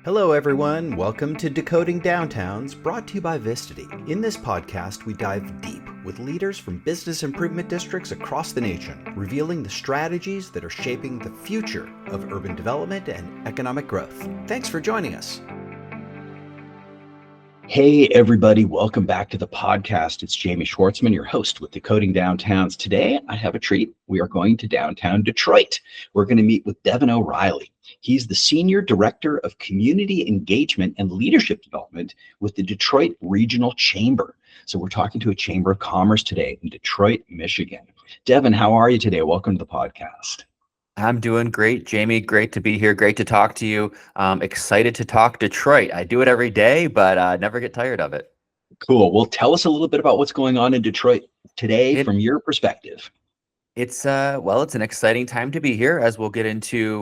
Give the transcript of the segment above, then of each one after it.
Hello, everyone. Welcome to Decoding Downtowns, brought to you by Vistity. In this podcast, we dive deep with leaders from business improvement districts across the nation, revealing the strategies that are shaping the future of urban development and economic growth. Thanks for joining us. Hey, everybody. Welcome back to the podcast. It's Jamie Schwartzman, your host with Decoding Downtowns. Today, I have a treat. We are going to downtown Detroit. We're going to meet with Devon O'Reilly. He's the Senior Director of Community Engagement and Leadership Development with the Detroit Regional Chamber. So we're talking to a Chamber of Commerce today in Detroit, Michigan. Devon, how are you today? Welcome to the podcast. I'm doing great, Jamie. Great to be here. Great to talk to you. Excited to talk Detroit. I do it every day, but never get tired of it. Cool. Well, tell us a little bit about what's going on in Detroit today from your perspective. It's an exciting time to be here, as we'll get into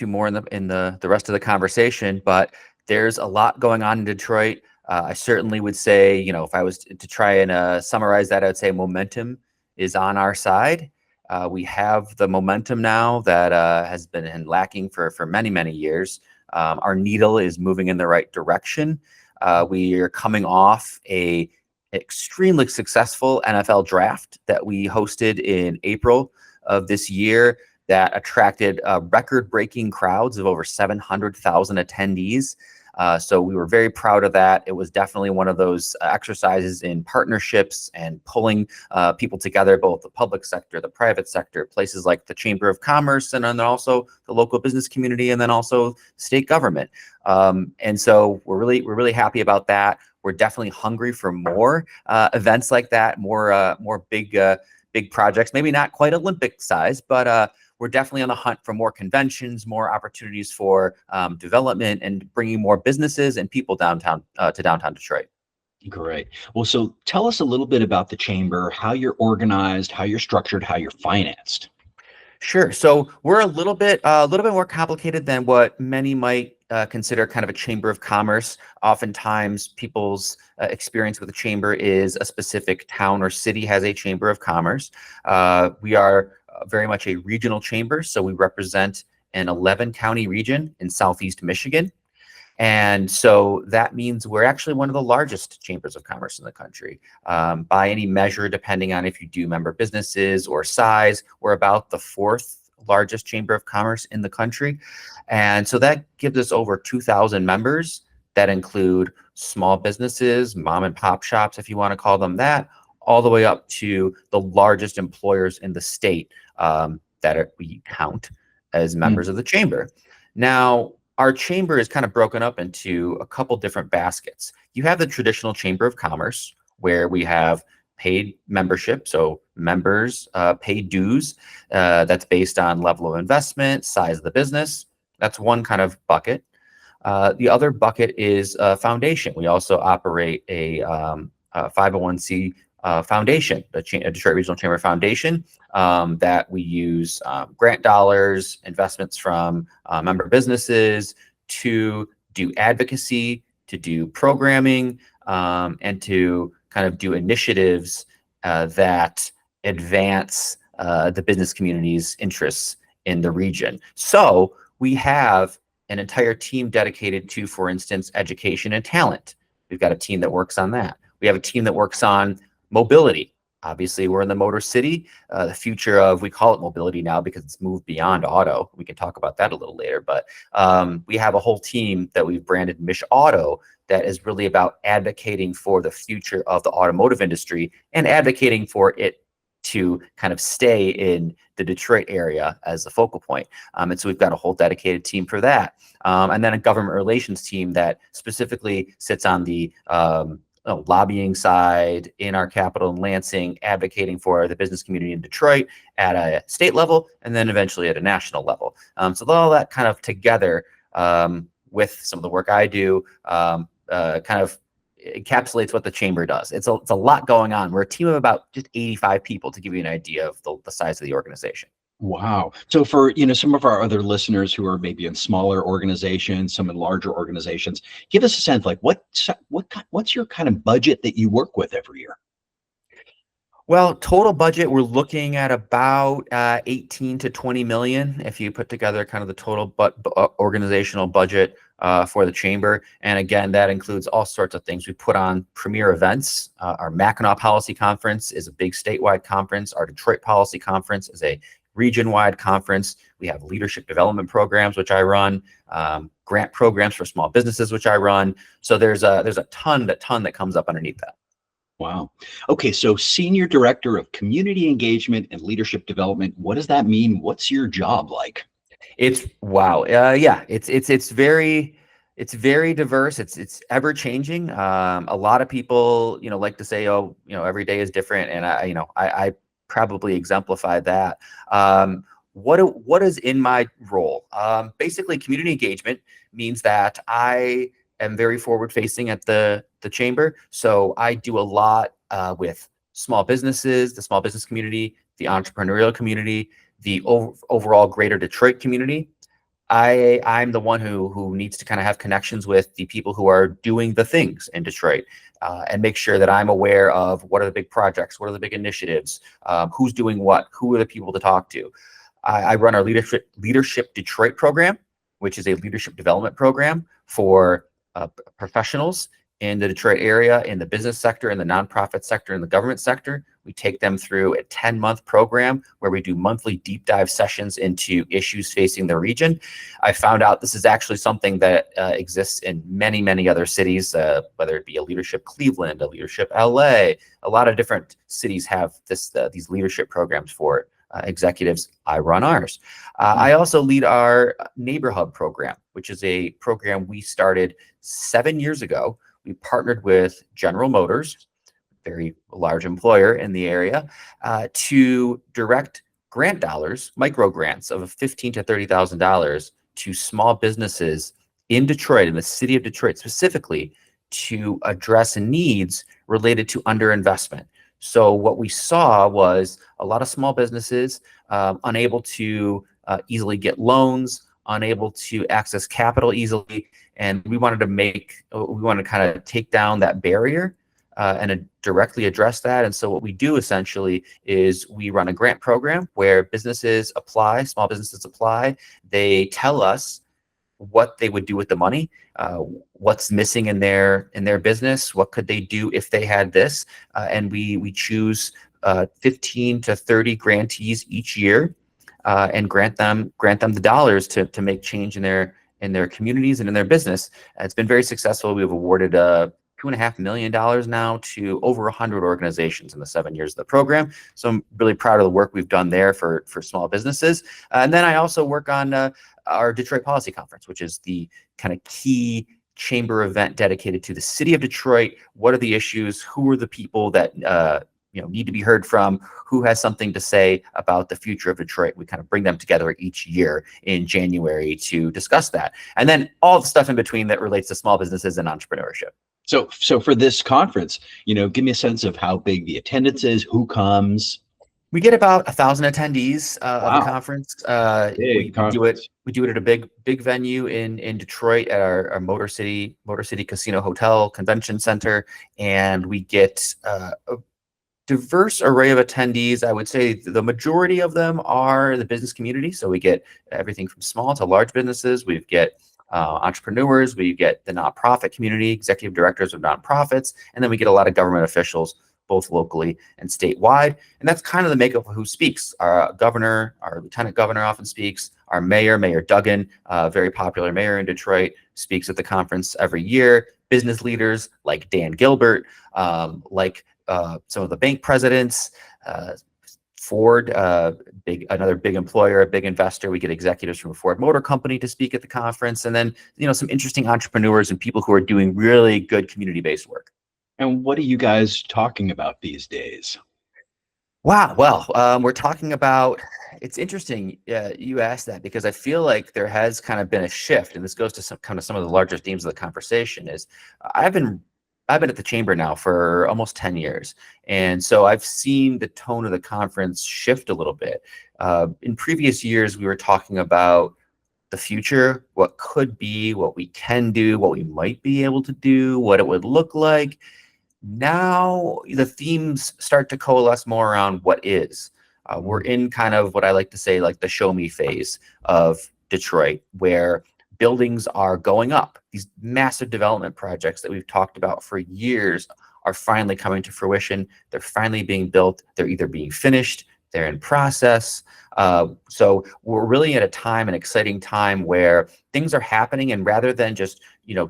more in the rest of the conversation. But there's a lot going on in Detroit. I certainly would say, if I was to try and summarize that, I would say momentum is on our side. We have the momentum now that has been lacking for many, many years. Our needle is moving in the right direction. We are coming off a extremely successful NFL draft that we hosted in April of this year that attracted record-breaking crowds of over 700,000 attendees. So we were very proud of that. It was definitely one of those exercises in partnerships and pulling people together, both the public sector, the private sector, places like the Chamber of Commerce, and then also the local business community, and then also state government. And so we're really happy about that. We're definitely hungry for more events like that, more big projects, maybe not quite Olympic size, but we're definitely on the hunt for more conventions, more opportunities for development, and bringing more businesses and people downtown to downtown Detroit. Great. Well, so tell us a little bit about the chamber, how you're organized, how you're structured, how you're financed. Sure. So we're a little bit more complicated than what many might consider kind of a chamber of commerce. Oftentimes, people's experience with a chamber is a specific town or city has a chamber of commerce. We are very much a regional chamber, so we represent an 11-county region in Southeast Michigan. And so that means we're actually one of the largest chambers of commerce in the country. By any measure, depending on if you do member businesses or size, we're about the fourth largest chamber of commerce in the country. And so that gives us over 2,000 members that include small businesses, mom and pop shops, if you want to call them that, all the way up to the largest employers in the state we count as members of the chamber. Now, our chamber is kind of broken up into a couple different baskets. You have the traditional Chamber of Commerce, where we have paid membership, so members pay dues. That's based on level of investment, size of the business. That's one kind of bucket. The other bucket is foundation. We also operate a 501c foundation, a Detroit Regional Chamber Foundation, that we use grant dollars, investments from member businesses to do advocacy, to do programming, and to kind of do initiatives that advance the business community's interests in the region. So we have an entire team dedicated to, for instance, education and talent. We've got a team that works on that. We have a team that works on mobility. Obviously, we're in the Motor City. The future of, we call it mobility now because it's moved beyond auto. We can talk about that a little later, but we have a whole team that we've branded Mish Auto that is really about advocating for the future of the automotive industry and advocating for it to kind of stay in the Detroit area as the focal point. And so we've got a whole dedicated team for that. And then a government relations team that specifically sits on the lobbying side in our capital in Lansing, advocating for the business community in Detroit at a state level, and then eventually at a national level. So all that kind of together with some of the work I do kind of encapsulates what the chamber does. It's a lot going on. We're a team of about just 85 people, to give you an idea of the size of the organization. Wow. So for, some of our other listeners who are maybe in smaller organizations, some in larger organizations, give us a sense, like what's your kind of budget that you work with every year? Well, total budget, we're looking at about 18 to 20 million if you put together kind of the total organizational budget for the chamber. And again, that includes all sorts of things. We put on premier events. Our Mackinac Policy Conference is a big statewide conference. Our Detroit Policy Conference is a region-wide conference. We have leadership development programs, which I run, grant programs for small businesses, which I run. So there's a ton that comes up underneath that. Wow. Okay, so Senior Director of Community Engagement and Leadership Development, what does that mean? What's your job like? It's wow. Yeah, it's very diverse. It's ever changing. A lot of people, like to say, oh, every day is different, and I probably exemplify that. What is in my role? Basically, community engagement means that I am very forward facing at the chamber. So I do a lot with small businesses, the small business community, the entrepreneurial community, the overall greater Detroit community. I'm the one who needs to kind of have connections with the people who are doing the things in Detroit, and make sure that I'm aware of what are the big projects, what are the big initiatives, who's doing what, who are the people to talk to. I run our Leadership Detroit program, which is a leadership development program for professionals in the Detroit area, in the business sector, in the nonprofit sector, in the government sector. We take them through a 10-month program where we do monthly deep dive sessions into issues facing the region. I found out this is actually something that exists in many, many other cities, whether it be a Leadership Cleveland, a Leadership LA. A lot of different cities have these leadership programs for executives. I run ours. I also lead our Neighbor Hub program, which is a program we started 7 years ago. We partnered with General Motors, very large employer in the area, to direct grant dollars, micro grants of $15,000 to $30,000 to small businesses in Detroit, in the city of Detroit specifically, to address needs related to underinvestment. So what we saw was a lot of small businesses unable to easily get loans, unable to access capital easily, and we wanted to kind of take down that barrier and directly address that. And so what we do essentially is we run a grant program where businesses apply, small businesses apply. They tell us what they would do with the money, what's missing in their business, what could they do if they had this, and we choose 15 to 30 grantees each year, and grant them the dollars to make change in their communities and in their business. It's been very successful. We've awarded $2.5 million now to over 100 organizations in the 7 years of the program. So I'm really proud of the work we've done there for small businesses. And then I also work on our Detroit Policy Conference, which is the kind of key chamber event dedicated to the city of Detroit. What are the issues? Who are the people that need to be heard from? Who has something to say about the future of Detroit? We kind of bring them together each year in January to discuss that. And then all the stuff in between that relates to small businesses and entrepreneurship. So for this conference, give me a sense of how big the attendance is, who comes. We get about 1,000 attendees of the conference. We do it at a big venue in Detroit at our Motor City Casino Hotel Convention Center, and we get a diverse array of attendees. I would say the majority of them are the business community. So we get everything from small to large businesses. We get entrepreneurs. We get the nonprofit community, executive directors of nonprofits, and then we get a lot of government officials, both locally and statewide. And that's kind of the makeup of who speaks. Our governor, our lieutenant governor often speaks. Our Mayor Duggan, very popular mayor in Detroit, speaks at the conference every year. Business leaders like Dan Gilbert, like some of the bank presidents, Ford, another big employer, a big investor. We get executives from a Ford Motor Company to speak at the conference, and then some interesting entrepreneurs and people who are doing really good community-based work. And what are you guys talking about these days? Wow. Well, we're talking about. It's interesting you asked that, because I feel like there has kind of been a shift, and this goes to some of the larger themes of the conversation. Is I've been at the chamber now for almost 10 years. And so I've seen the tone of the conference shift a little bit. In previous years, we were talking about the future, what could be, what we can do, what we might be able to do, what it would look like. Now the themes start to coalesce more around what is. We're in kind of what I like to say, like the show me phase of Detroit, where buildings are going up. These massive development projects that we've talked about for years are finally coming to fruition. They're finally being built. They're either being finished, they're in process. So we're really at a time, an exciting time, where things are happening, and rather than just,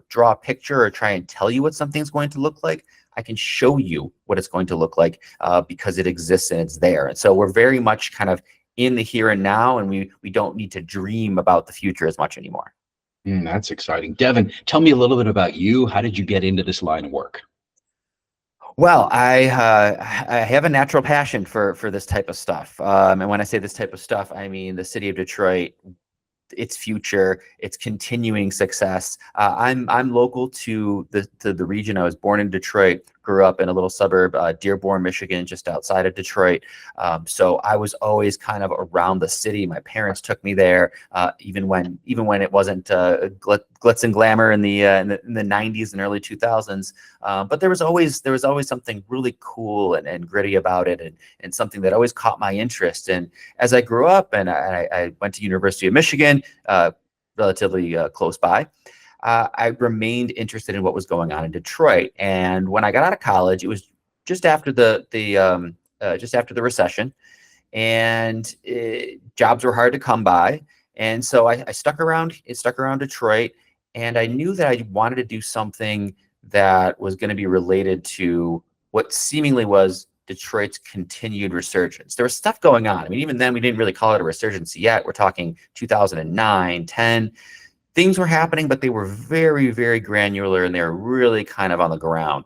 draw a picture or try and tell you what something's going to look like, I can show you what it's going to look like, because it exists and it's there. And so we're very much kind of in the here and now, and we don't need to dream about the future as much anymore. That's exciting. Devon, tell me a little bit about you. How did you get into this line of work? Well, I have a natural passion for this type of stuff, and when I say this type of stuff, I mean the city of Detroit, its future, its continuing success. I'm local to the region. I was born in Detroit, grew up in a little suburb, Dearborn, Michigan, just outside of Detroit. So I was always kind of around the city. My parents took me there, even when it wasn't glitz and glamour in the 90s and early 2000s. But there was always something really cool and gritty about it, and something that always caught my interest. And as I grew up, and I went to University of Michigan, relatively close by, I remained interested in what was going on in Detroit. And when I got out of college, it was just after the recession, and jobs were hard to come by. And so I stuck around Detroit, and I knew that I wanted to do something that was going to be related to what seemingly was Detroit's continued resurgence. There was stuff going on. I mean, even then, we didn't really call it a resurgence yet. We're talking 2009, 10. Things were happening, but they were very, very granular, and they were really kind of on the ground.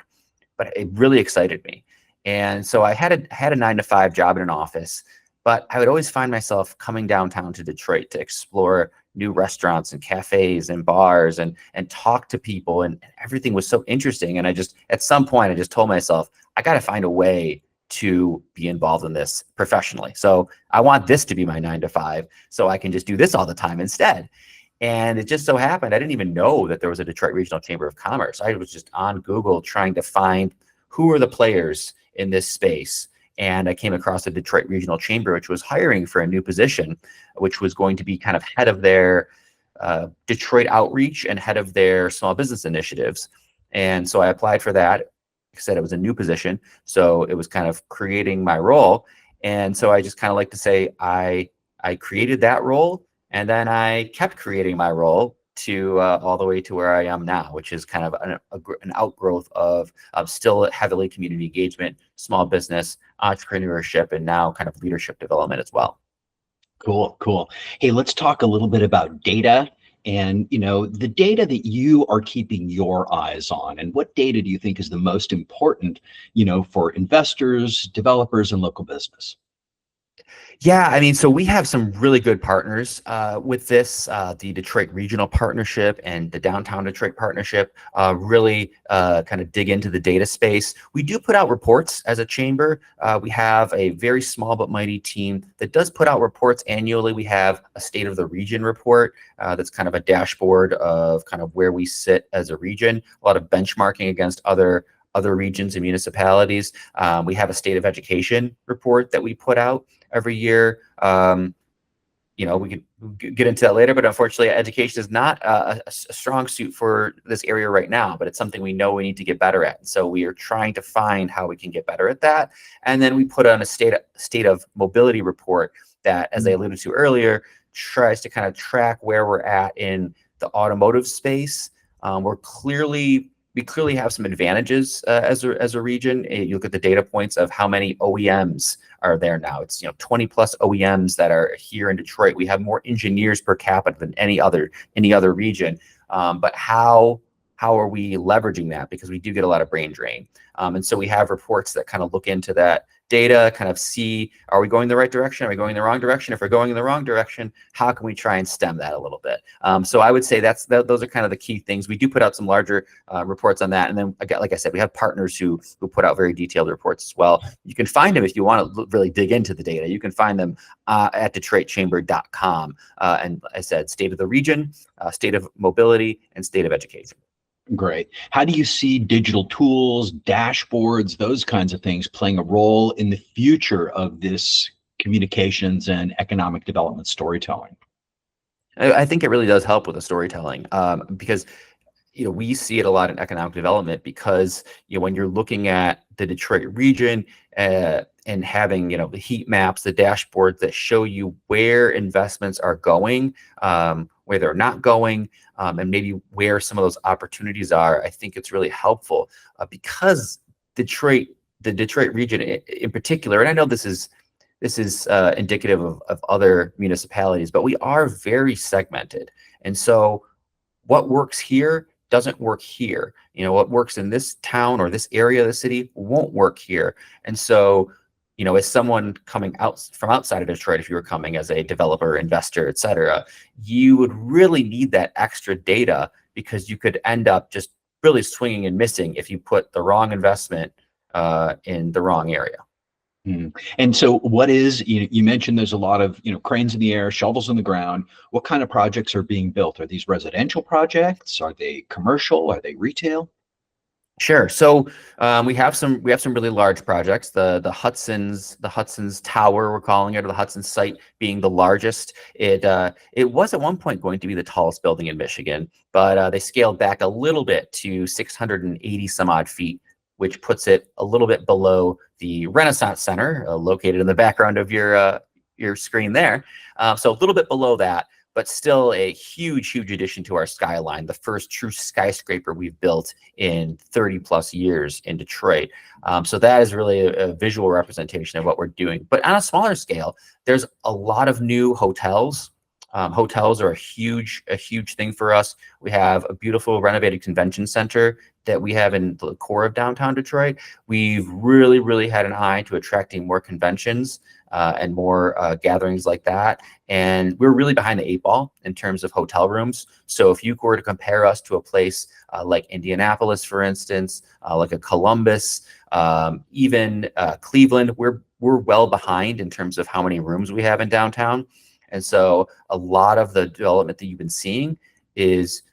But it really excited me. And so I had a 9-to-5 job in an office, but I would always find myself coming downtown to Detroit to explore new restaurants and cafes and bars, and talk to people, and everything was so interesting. And at some point, I just told myself, I got to find a way to be involved in this professionally. So I want this to be my 9-to-5, so I can just do this all the time instead. And it just so happened, I didn't even know that there was a Detroit Regional Chamber of Commerce. I was just on Google trying to find who are the players in this space. And I came across the Detroit Regional Chamber, which was hiring for a new position, which was going to be kind of head of their Detroit outreach and head of their small business initiatives. And so I applied for that. Like I said, it was a new position, so it was kind of creating my role. And so I just kind of like to say I created that role, and then I kept creating my role to all the way to where I am now, which is kind of an outgrowth of still heavily community engagement, small business, entrepreneurship, and now kind of leadership development as well. Cool. Hey, let's talk a little bit about data, and the data that you are keeping your eyes on. And what data do you think is the most important, for investors, developers, and local business? Yeah, I mean, so we have some really good partners with this. The Detroit Regional Partnership and the Downtown Detroit Partnership really kind of dig into the data space. We do put out reports as a chamber. We have a very small but mighty team that does put out reports annually. We have a State of the Region report that's kind of a dashboard of kind of where we sit as a region, a lot of benchmarking against other regions and municipalities. We have a State of Education report that we put out every year. We could get into that later, but unfortunately, education is not a strong suit for this area right now, but it's something we know we need to get better at. And so we are trying to find how we can get better at that. And then we put on a state of mobility report that, as I alluded to earlier, tries to kind of track where we're at in the automotive space. We clearly have some advantages as a region. You look at the data points of how many OEMs are there now. It's 20 plus OEMs that are here in Detroit. We have more engineers per capita than any other region. But how are we leveraging that? Because we do get a lot of brain drain. And so we have reports that kind of look into that data, kind of see, are we going the right direction? Are we going in the wrong direction? If we're going in the wrong direction, how can we try and stem that a little bit? So I would say those are kind of the key things. We do put out some larger reports on that. And then, again, like I said, we have partners who put out very detailed reports as well. You can find them if you want to really dig into the data. You can find them at DetroitChamber.com. And I said, State of the Region, State of Mobility, and State of Education. Great. How do you see digital tools, dashboards, those kinds of things playing a role in the future of this communications and economic development storytelling? I think it really does help with the storytelling, because we see it a lot in economic development because, when you're looking at the Detroit region and having, the heat maps, the dashboards that show you where investments are going, where they're not going, and maybe where some of those opportunities are. I think it's really helpful because the Detroit region in particular, and I know this is indicative of other municipalities, but we are very segmented. And so what works here doesn't work here. What works in this town or this area of the city won't work here. And so, as someone coming out from outside of Detroit, if you were coming as a developer, investor, et cetera, you would really need that extra data because you could end up just really swinging and missing if you put the wrong investment in the wrong area. And so you mentioned there's a lot of, cranes in the air, shovels in the ground. What kind of projects are being built? Are these residential projects? Are they commercial? Are they retail? Sure. So we have some really large projects. The Hudson's Tower, we're calling it, or the Hudson site being the largest. It was at one point going to be the tallest building in Michigan, but they scaled back a little bit to 680 some odd feet, which puts it a little bit below the Renaissance Center, located in the background of your screen there. So a little bit below that, but still a huge addition to our skyline, the first true skyscraper we've built in 30 plus years in Detroit. So that is really a visual representation of what we're doing. But on a smaller scale, there's a lot of new hotels. Hotels are a huge thing for us. We have a beautiful renovated convention center that we have in the core of downtown Detroit. We've really had an eye to attracting more conventions and more gatherings like that. And we're really behind the eight ball in terms of hotel rooms. So if you were to compare us to a place like Indianapolis, for instance, like a Columbus, even Cleveland, we're well behind in terms of how many rooms we have in downtown. And so a lot of the development that you've been seeing is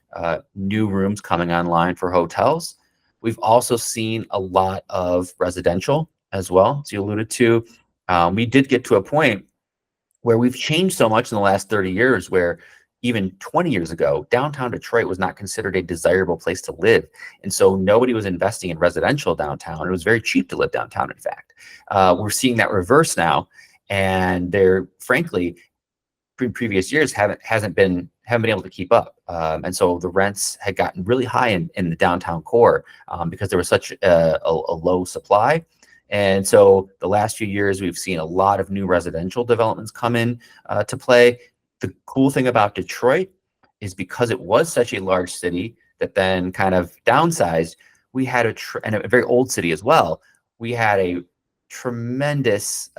new rooms coming online for hotels. We've also seen a lot of residential as well, as you alluded to. We did get to a point where we've changed so much in the last 30 years where even 20 years ago, downtown Detroit was not considered a desirable place to live. And so nobody was investing in residential downtown. It was very cheap to live downtown, in fact. We're seeing that reverse now. And they're, frankly, previous years haven't been able to keep up, and so the rents had gotten really high in the downtown core because there was such a low supply. And so the last few years we've seen a lot of new residential developments come in to play. The cool thing about Detroit is because it was such a large city that then kind of downsized, we had and a very old city as well. We had a tremendous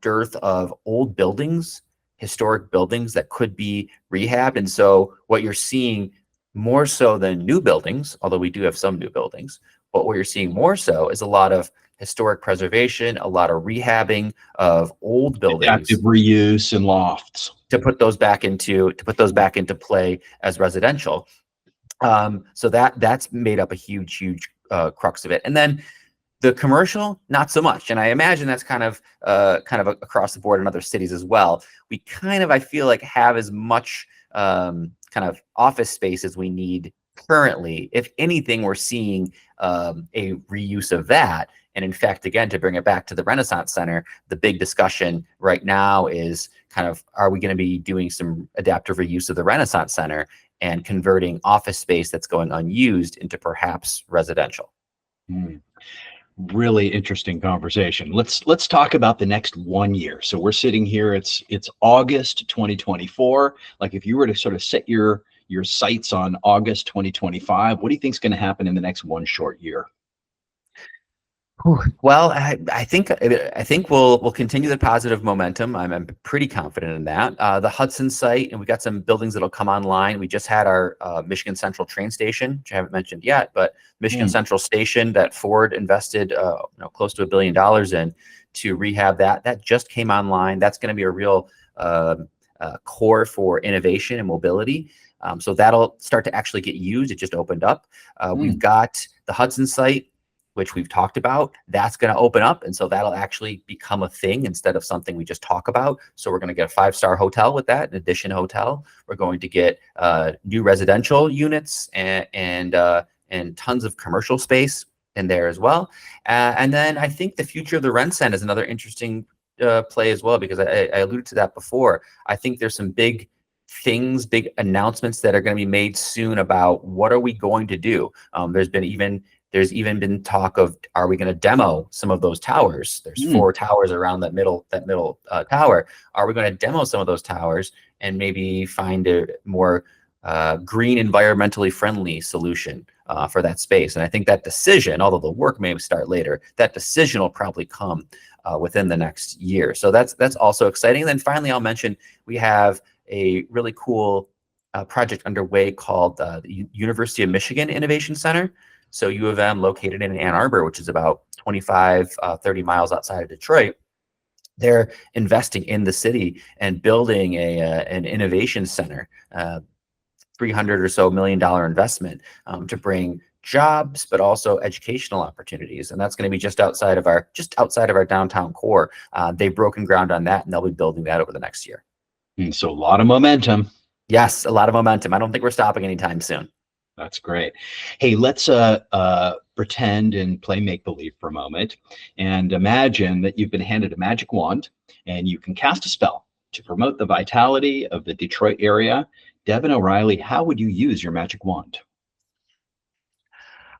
dearth of old buildings, historic buildings that could be rehabbed. And so what you're seeing more so than new buildings, although we do have some new buildings, but what you're seeing more so is a lot of historic preservation, a lot of rehabbing of old buildings, adaptive reuse and lofts to put those back into play as residential. So that's made up a huge crux of it. And then the commercial, not so much. And I imagine that's kind of across the board in other cities as well. We I feel like, have as much kind of office space as we need currently. If anything, we're seeing a reuse of that. And in fact, again, to bring it back to the Renaissance Center, the big discussion right now is kind of, are we going to be doing some adaptive reuse of the Renaissance Center and converting office space that's going unused into perhaps residential? Really interesting conversation. Let's talk about the next 1 year. So we're sitting here, it's August 2024. Like, if you were to sort of set your sights on August 2025, what do you think is going to happen in the next one short year? Well, I think we'll continue the positive momentum. I'm pretty confident in that. The Hudson site, and we got some buildings that'll come online. We just had our Michigan Central train station, which I haven't mentioned yet, but Michigan Central Station that Ford invested close to $1 billion in to rehab that just came online. That's going to be a real core for innovation and mobility. So that'll start to actually get used. It just opened up. We've got the Hudson site. which we've talked about, that's going to open up. And so that'll actually become a thing instead of something we just talk about. So we're going to get a 5-star hotel with that, an Edition hotel. We're going to get new residential units and tons of commercial space in there as well. And then I think the future of the Rent Center is another interesting play as well, because I alluded to that before. I think there's some big things, big announcements that are going to be made soon about what are we going to do. There's even been talk of, are we going to demo some of those towers? There's 4 towers around that middle tower. Are we going to demo some of those towers and maybe find a more green, environmentally friendly solution for that space? And I think that decision, although the work may start later, that decision will probably come within the next year. So that's also exciting. And then finally, I'll mention we have a really cool project underway called the University of Michigan Innovation Center. So U of M, located in Ann Arbor, which is about 25, 30 miles outside of Detroit. They're investing in the city and building an innovation center, $300 million investment to bring jobs, but also educational opportunities. And that's going to be just outside of our downtown core. They've broken ground on that, and they'll be building that over the next year. So a lot of momentum. Yes, a lot of momentum. I don't think we're stopping anytime soon. That's great. Hey, let's pretend and play make-believe for a moment and imagine that you've been handed a magic wand and you can cast a spell to promote the vitality of the Detroit area. Devon O'Reilly, how would you use your magic wand?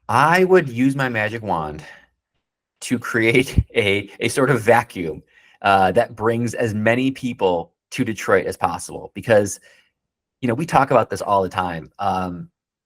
I would use my magic wand to create a sort of vacuum that brings as many people to Detroit as possible, because, we talk about this all the time.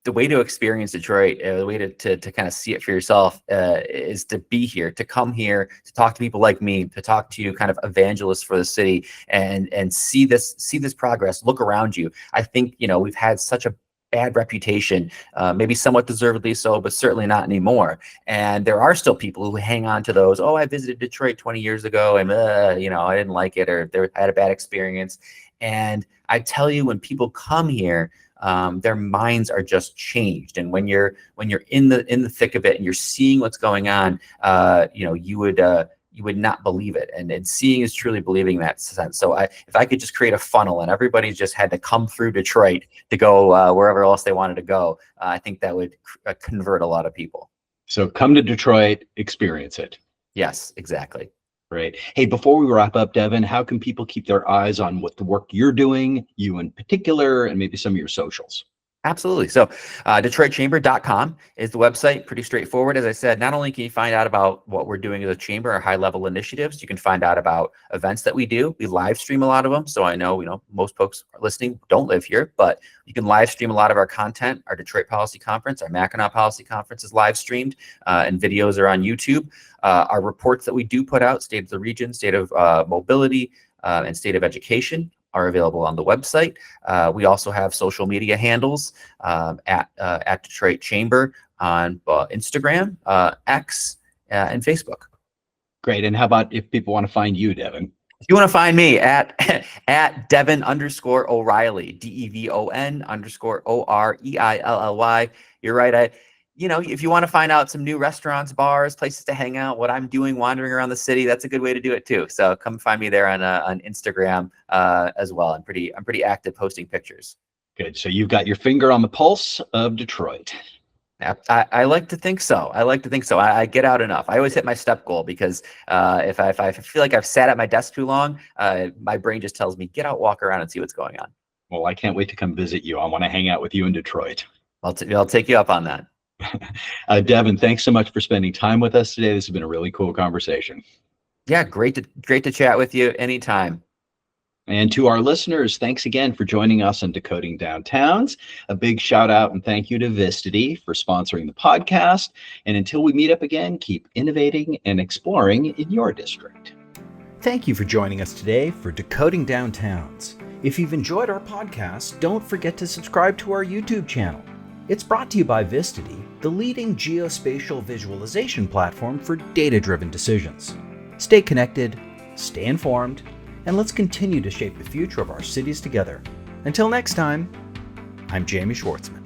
The way to experience Detroit, the way to kind of see it for yourself is to be here, to come here, to talk to people like me, to talk to kind of evangelists for the city and see this progress, look around you. I think, we've had such a bad reputation, maybe somewhat deservedly so, but certainly not anymore. And there are still people who hang on to those, I visited Detroit 20 years ago and, I didn't like it, or I had a bad experience. And I tell you, when people come here, their minds are just changed. And when you're in the thick of it and you're seeing what's going on, you would not believe it. And seeing is truly believing in that sense. So if I could just create a funnel and everybody just had to come through Detroit to go wherever else they wanted to go, I think that would convert a lot of people. So come to Detroit, experience it. Yes, exactly. Great. Hey, before we wrap up, Devon, how can people keep their eyes on what the work you're doing, you in particular, and maybe some of your socials? Absolutely. So DetroitChamber.com is the website. Pretty straightforward. As I said, not only can you find out about what we're doing as a chamber, our high-level initiatives, you can find out about events that we do. We live stream a lot of them. So I know, most folks listening don't live here, but you can live stream a lot of our content. Our Detroit Policy Conference, our Mackinac Policy Conference is live streamed, and videos are on YouTube. Our reports that we do put out, State of the Region, State of Mobility, and State of Education, are available on the website. We also have social media handles at Detroit Chamber on Instagram, X, and Facebook. Great. And how about if people want to find you, Devon? If you want to find me at Devon_O'Reilly, DEVON_OREILLY. You're right. If you want to find out some new restaurants, bars, places to hang out, what I'm doing, wandering around the city, that's a good way to do it too. So come find me there on Instagram as well. I'm pretty active posting pictures. Good. So you've got your finger on the pulse of Detroit. I like to think so. I get out enough. I always hit my step goal because if I feel like I've sat at my desk too long, my brain just tells me, get out, walk around, and see what's going on. Well, I can't wait to come visit you. I want to hang out with you in Detroit. I'll take you up on that. Devon, thanks so much for spending time with us today. This has been a really cool conversation. Yeah, great to chat with you anytime. And to our listeners, thanks again for joining us on Decoding Downtowns. A big shout out and thank you to Vistity for sponsoring the podcast. And until we meet up again, keep innovating and exploring in your district. Thank you for joining us today for Decoding Downtowns. If you've enjoyed our podcast, don't forget to subscribe to our YouTube channel. It's brought to you by Vistity, the leading geospatial visualization platform for data-driven decisions. Stay connected, stay informed, and let's continue to shape the future of our cities together. Until next time, I'm Jamie Schwartzman.